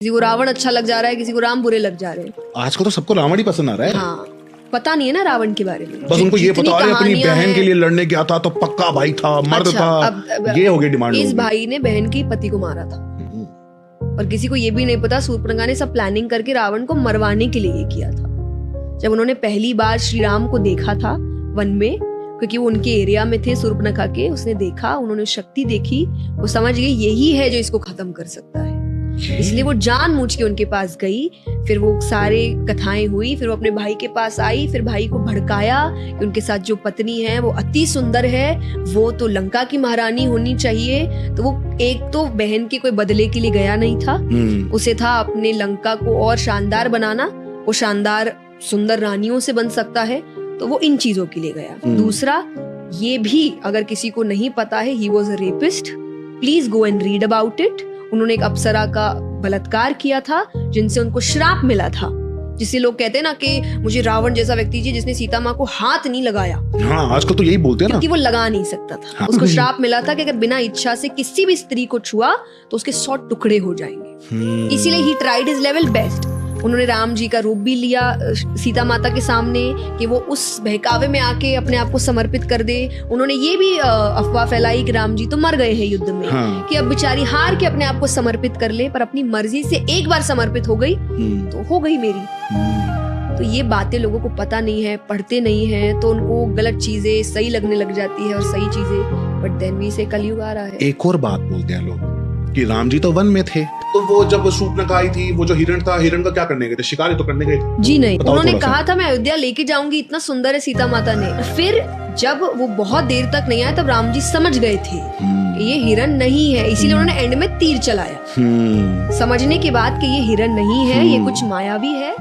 किसी को रावण अच्छा लग जा रहा है, किसी को राम बुरे लग जा रहे हैं। आजकल तो सबको रावण ही पसंद आ रहा है। हाँ, पता नहीं है ना रावण के बारे में। बस उनको ये पता है अपनी बहन के लिए लड़ने गया था तो पक्का भाई था, मर्द अच्छा, था। ये हो गई डिमांड। इस भाई ने बहन की पति को मारा था और किसी को ये भी नहीं पता शूर्पणखा ने सब प्लानिंग करके रावण को मरवाने के लिए ये किया था। जब उन्होंने पहली बार श्री राम को देखा था वन में, क्योंकि वो उनके एरिया में थे शूर्पणखा के, उसने देखा, उन्होंने शक्ति देखी, वो समझ गई यही है जो इसको खत्म कर सकता है। इसलिए वो जानबूझ के उनके पास गई। फिर वो सारे कथाएं हुई, फिर वो अपने भाई के पास आई, फिर भाई को भड़काया कि उनके साथ जो पत्नी है वो अति सुंदर है, वो तो लंका की महारानी होनी चाहिए। तो वो एक तो बहन के कोई बदले के लिए गया नहीं था, उसे था अपने लंका को और शानदार बनाना, वो शानदार सुंदर रानियों से बन सकता है, तो वो इन चीजों के लिए गया। दूसरा, ये भी अगर किसी को नहीं पता है, he was a rapist, please go and read about it. उन्होंने एक अप्सरा का बलात्कार किया था जिनसे उनको श्राप मिला था, जिसे लोग कहते हैं ना कि मुझे रावण जैसा व्यक्ति चाहिए जिसने सीता माँ को हाथ नहीं लगाया। हाँ, आजकल तो यही बोलते हैं ना, क्योंकि वो लगा नहीं सकता था। हाँ। उसको श्राप मिला था कि अगर बिना इच्छा से किसी भी स्त्री को छुआ तो उसके 100 टुकड़े हो जाएंगे। इसीलिए he tried his level best. उन्होंने राम जी का रूप भी लिया सीता माता के सामने कि वो उस बहकावे में आके अपने आप को समर्पित कर दे। उन्होंने ये भी अफवाह फैलाई कि राम जी तो मर गए हैं युद्ध में, हाँ। कि अब बेचारी हार के अपने आप को समर्पित कर ले, पर अपनी मर्जी से एक बार समर्पित हो गई तो हो गई मेरी। तो ये बातें लोगों को पता नहीं है, पढ़ते नहीं है, तो उनको गलत चीजें सही लगने लग जाती है और सही चीजें, बट देन भी से कलयुग आ रहा है। एक और बात बोलते हैं लोग कि राम जी तो वन में थे, तो वो जब शूर्पणखा आई थी, वो जो हिरण था, हिरण का क्या करने गए थे? शिकार तो करने गए थे। जी नहीं, उन्होंने थोड़ा कहा था मैं अयोध्या लेके जाऊंगी, इतना सुंदर है सीता माता ने। फिर जब वो बहुत देर तक नहीं आया तब राम जी समझ गए थे कि ये हिरण नहीं है, इसीलिए उन्होंने एंड में तीर चलाया, समझने के बाद कि ये हिरण नहीं है, ये कुछ मायावी है।